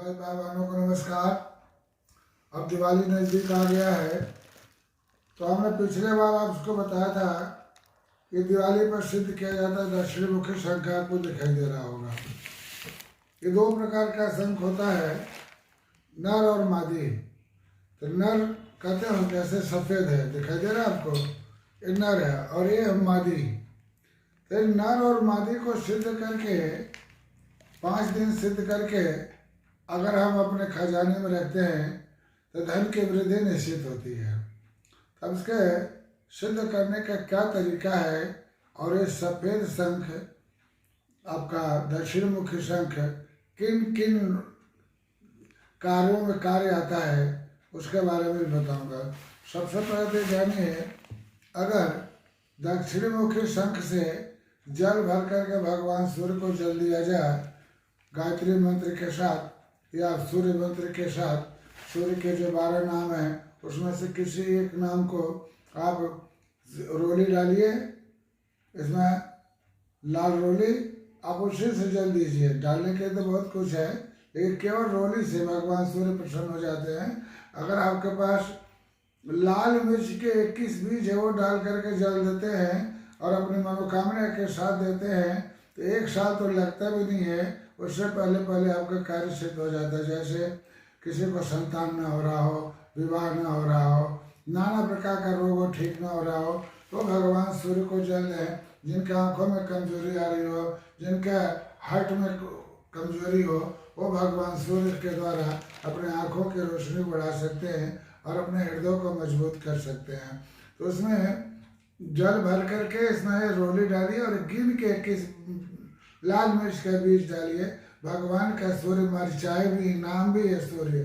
भाई बहनों को नमस्कार। अब दिवाली नज़दीक आ गया है, तो हमने पिछले बार आपको बताया था कि दिवाली पर सिद्ध किया जाता है दक्षिणी मुखी शंख। आपको दिखाई दे रहा होगा। ये दो प्रकार का शंख होता है, नर और मादी। तो नर कहते हो जैसे सफ़ेद है, दिखाई दे रहा है आपको, ये नर है और ये है मादी। तो नर और मादी को सिद्ध करके 5 दिन सिद्ध करके अगर हम अपने खजाने में रखते हैं तो धन की वृद्धि निश्चित होती है। तब इसके सिद्ध करने का क्या तरीका है और ये सफ़ेद शंख आपका दक्षिण मुखी शंख किन किन कार्यों में कार्य आता है उसके बारे में बताऊंगा। सबसे पहले जानिए, अगर दक्षिण मुखी शंख से जल भर करके भगवान सूर्य को जल दिया जाए गायत्री मंत्र के साथ या सूर्य मंत्र के साथ, सूर्य के जो 12 नाम हैं उसमें से किसी एक नाम को आप रोली डालिए, इसमें लाल रोली, आप उसी से जल दीजिए। डालने के तो बहुत कुछ है, लेकिन केवल रोली से भगवान सूर्य प्रसन्न हो जाते हैं। अगर आपके पास लाल मिर्च के 21 बीज है, वो डाल करके जल देते हैं और अपनी मनोकामना के साथ देते हैं तो 1 साल तो लगता भी नहीं है, उससे पहले आपका कार्य सिद्ध हो जाता है। जैसे किसी को संतान न हो रहा हो, विवाह न हो रहा हो, नाना प्रकार का रोग हो, ठीक न हो रहा हो, तो भगवान सूर्य को जल दें। जिनके आँखों में कमजोरी आ रही हो, जिनके हार्ट में कमजोरी हो, वो भगवान सूर्य के द्वारा अपने आँखों की रोशनी बढ़ा सकते हैं और अपने हृदय को मजबूत कर सकते हैं। तो उसमें जल भर करके इसमें रोली डालिए और गिन के 21 लाल मिर्च का बीज डालिए। भगवान का सूर्य मरिचाई भी नाम भी है सूर्य।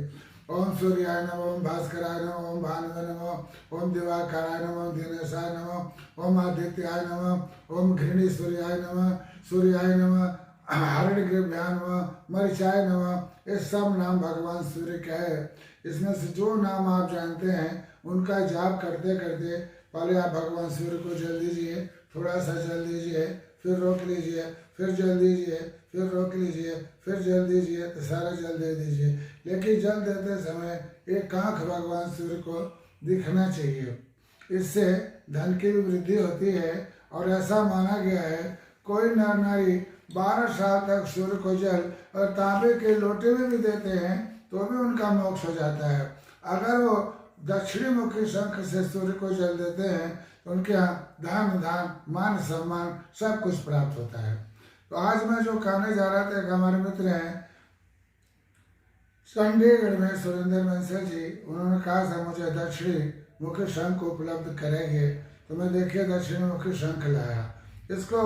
ओम सूर्याय नमः, ओम भास्कराय नमः, ओम भानुवे नमः, ओम दिवाकराय नमः, ओम दिनेशाय नमः, ओम आदित्याय नमः, ओम घृणी सूर्याय नमः, सूर्याय नमः, हरिणग्रीव्याय नमः, मरिचाय नमः। ये सब नाम भगवान सूर्य का है। इसमें से जो नाम आप जानते हैं उनका जाप करते करते पहले आप भगवान सूर्य को जल दीजिए, थोड़ा सा जल दीजिए, फिर रोक लीजिए, फिर जल दीजिए, फिर रोक लीजिए, फिर जल दीजिए, तो सारा जल दे दीजिए। लेकिन जल देते समय एक आँख भगवान सूर्य को दिखना चाहिए। इससे धन की भी वृद्धि होती है और ऐसा माना गया है कोई नर नारी 12 साल तक सूर्य को जल और तांबे के लोटे में भी देते हैं तो भी उनका मोक्ष हो जाता है। अगर वो दक्षिणी मुखी शंख से सूर्य को जल देते हैं तो उनके यहाँ धन धान मान सम्मान सब कुछ प्राप्त होता है। तो आज मैं जो कहने जा रहा था, एक हमारे मित्र हैं चंडीगढ़ में सुरेंद्र बंसल जी, उन्होंने कहा था मुझे दक्षिणी मुखी शंख उपलब्ध करेंगे, तो मैं देखिए दक्षिणी मुखी शंख लाया। इसको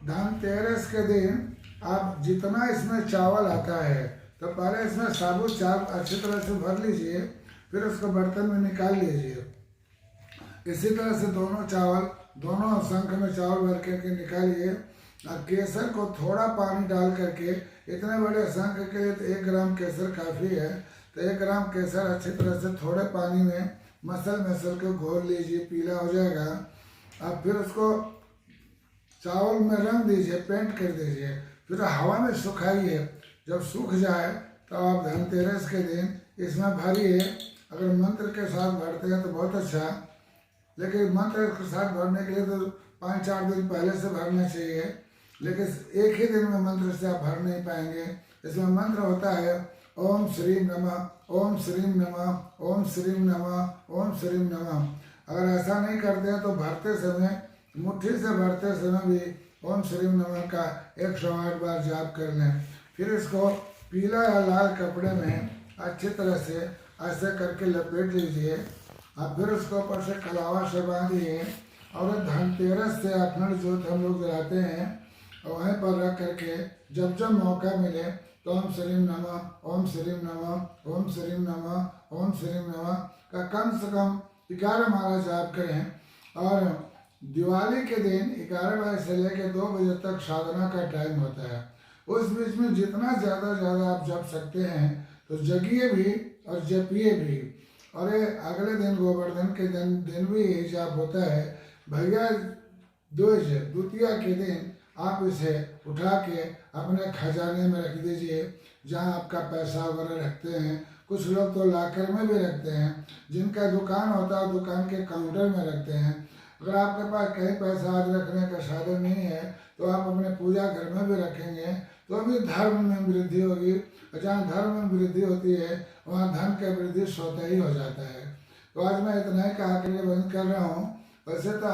धनतेरस के दिन आप जितना इसमें चावल आता है तो पहले इसमें साबुत चावल अच्छी तरह से भर लीजिए, फिर उसको बर्तन में निकाल लीजिए। इसी तरह से दोनों शंख में चावल भर करके निकालिए। अब केसर को थोड़ा पानी डाल करके, इतने बड़े शंख के लिए तो 1 ग्राम केसर काफ़ी है, तो 1 ग्राम केसर अच्छी तरह से थोड़े पानी में मसल के घोल लीजिए, पीला हो जाएगा। अब फिर उसको चावल में रंग दीजिए, पेंट कर दीजिए, फिर हवा में सुखाइए। जब सूख जाए तो आप धनतेरस के दिन इसमें भरिए। अगर मंत्र के साथ भरते हैं तो बहुत अच्छा, लेकिन मंत्र के साथ भरने के लिए तो 5-4 दिन पहले से भरना चाहिए, लेकिन एक ही दिन में मंत्र से आप भर नहीं पाएंगे। इसमें मंत्र होता है ओम श्रीम नमः, ओम श्रीम नमः, ओम श्रीम नमः, ओम श्रीम नमः। अगर ऐसा नहीं करते हैं तो भरते समय, मुट्ठी से भरते समय भी ओम श्रीम नमः का 108 बार जाप कर लें। फिर इसको पीला या लाल कपड़े में अच्छी तरह से ऐसे करके लपेट लीजिए। अब फिर उसको ऊपर से कलावा से बांधिए और धनतेरस से अखंड ज्योत हम लोग जलाते हैं और वहीं पर रख करके जब जब मौका मिले तो ओम श्रीम नमः, ओम श्रीम नमः, ओम श्रीम नमः, ओम श्रीम नमः का कम से कम 11 माला जाप करें। और दिवाली के दिन 11 बजे से लेकर 2 बजे तक साधना का टाइम होता है। उस बीच में जितना ज़्यादा आप जप सकते हैं तो जगिए भी और जपिए भी। और ये अगले दिन गोवर्धन के दिन भी यही जाप होता है। भैया द्वितीया के दिन आप इसे उठा के अपने खजाने में रख दीजिए। जहाँ आपका पैसा वगैरह रखते हैं। कुछ लोग तो लॉकर में भी रखते हैं, जिनका दुकान होता है दुकान के काउंटर में रखते हैं। अगर आपके पास कहीं पैसा आज रखने का साधन नहीं है तो आप अपने पूजा घर में भी रखेंगे तो भी धर्म में वृद्धि होगी। जहाँ धर्म में वृद्धि होती है वहाँ धन का वृद्धि स्वतः ही हो जाता है। तो आज मैं इतना ही कहा के लिए बंद कर रहा हूँ। वैसे तो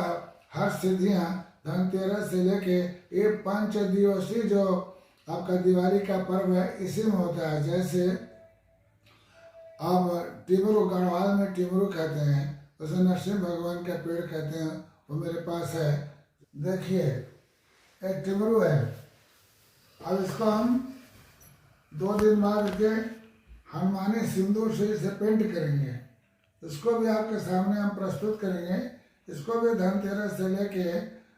हर सिद्धियाँ धनतेरस से लेके ये 5 दिवसीय जो आपका दिवाली का पर्व है इसी में होता है। जैसे आप टिमरू गढ़वाल में टिमरू कहते हैं, उसे नरसिंह भगवान का पेड़ कहते हैं, वो मेरे पास है। देखिए एक टिमरू है। अब इसको हम 2 दिन बाद के हनुमानी सिंदूर से इसे पेंट करेंगे। इसको भी आपके सामने हम प्रस्तुत करेंगे। इसको भी धनतेरस से लेके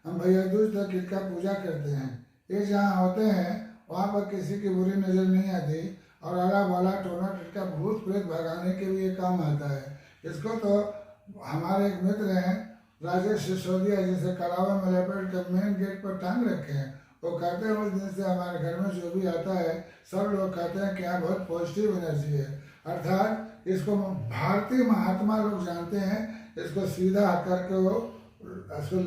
हम भैया दूज तक इनका पूजा करते हैं। ये जहाँ होते हैं वहाँ पर किसी की बुरी नज़र नहीं आती और आला वाला टोना टिटका भूत प्रेत भगाने के भी ये काम आता है। इसको तो हमारे एक मित्र हैं राजेश सिसोदिया, जिसे कलावा में लपेट कर मेन गेट पर टांग रखे हैं। वो कहते हैं उस दिन से हमारे घर में जो भी आता है सब लोग कहते हैं कि यहाँ बहुत पॉजिटिव एनर्जी है। अर्थात इसको भारतीय महात्मा लोग जानते हैं। इसको सीधा करके वो इसको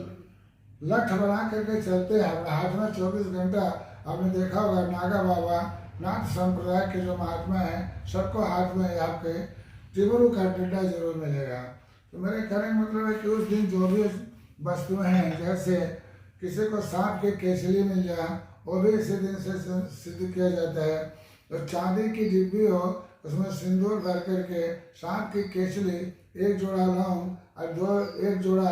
लठ बना करके चलते हैं अपने हाथ में 24 घंटा। आपने देखा होगा नागा बाबा नाथ संप्रदाय के जो महात्मा हैं सबको हाथ में आपके टिमरू का डंडा जरूर मिलेगा। तो मेरे कहने का मतलब है कि उस दिन जो भी वस्तुएं हैं, जैसे किसी को सांप की केचली मिल जाए वो भी इसी दिन से सिद्ध किया जाता है। तो चांदी की डिब्बी हो उसमें सिंदूर भर करके सांप की केचली, 1 जोड़ा लौंग और 1 जोड़ा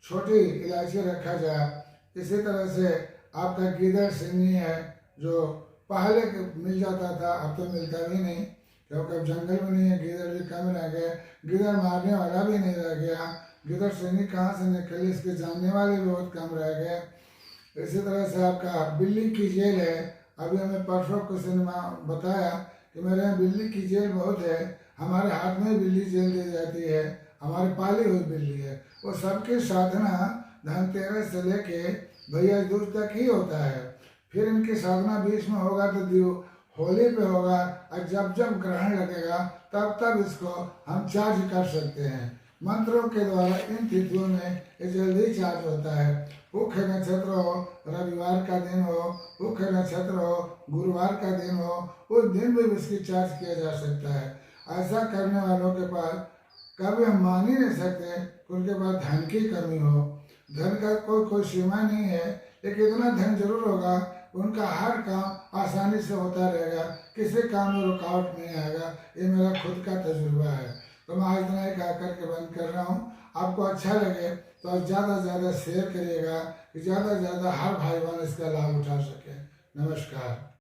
छोटी इलायची रखा जाए। इसी तरह से आपका गिदड़ सिंगी है जो पहले मिल जाता था, अब तो मिलता भी नहीं क्योंकि अब जंगल में नहीं है। गिदड़ भी कम रह गए, गिदड़ मारने वाला भी नहीं रह गया। गिदड़ सिंगी कहाँ से निकली इसके जानने वाले भी बहुत कम रह गए। इसी तरह से आपका बिल्ली की जेल है। अभी हमें परसों किसी ने बताया कि मेरे यहाँ बिल्ली की जेल बहुत है। हमारे हाथ में बिल्ली जेल दी जाती है, हमारी पाली हुई बिल्ली है। वो सबकी साधना धनतेरस से लेके भैया दूज तक ही होता है। फिर इनकी साधना बीच में होगा तो होली पे होगा और जब जब ग्रहण लगेगा तब तब इसको हम चार्ज कर सकते हैं। मंत्रों के द्वारा इन तिथियों में ये जल्दी चार्ज होता है। मुख्य नक्षत्र हो, रविवार का दिन हो, मुख्य नक्षत्र हो, गुरुवार का दिन हो, उस दिन भी इसकी चार्ज किया जा सकता है। ऐसा करने वालों के पास कभी हम मान ही नहीं सकते कि उनके पास धन की कमी हो। धन का कोई सीमा नहीं है, लेकिन इतना धन जरूर होगा उनका हर काम आसानी से होता रहेगा, किसी काम में रुकावट नहीं आएगा। ये मेरा खुद का तजुर्बा है। तो मैं आज इतना ही कह करके बंद कर रहा हूँ। आपको अच्छा लगे तो आप ज़्यादा से ज़्यादा शेयर करिएगा कि ज़्यादा से ज़्यादा हर भाई बहन इसका लाभ उठा सके। नमस्कार।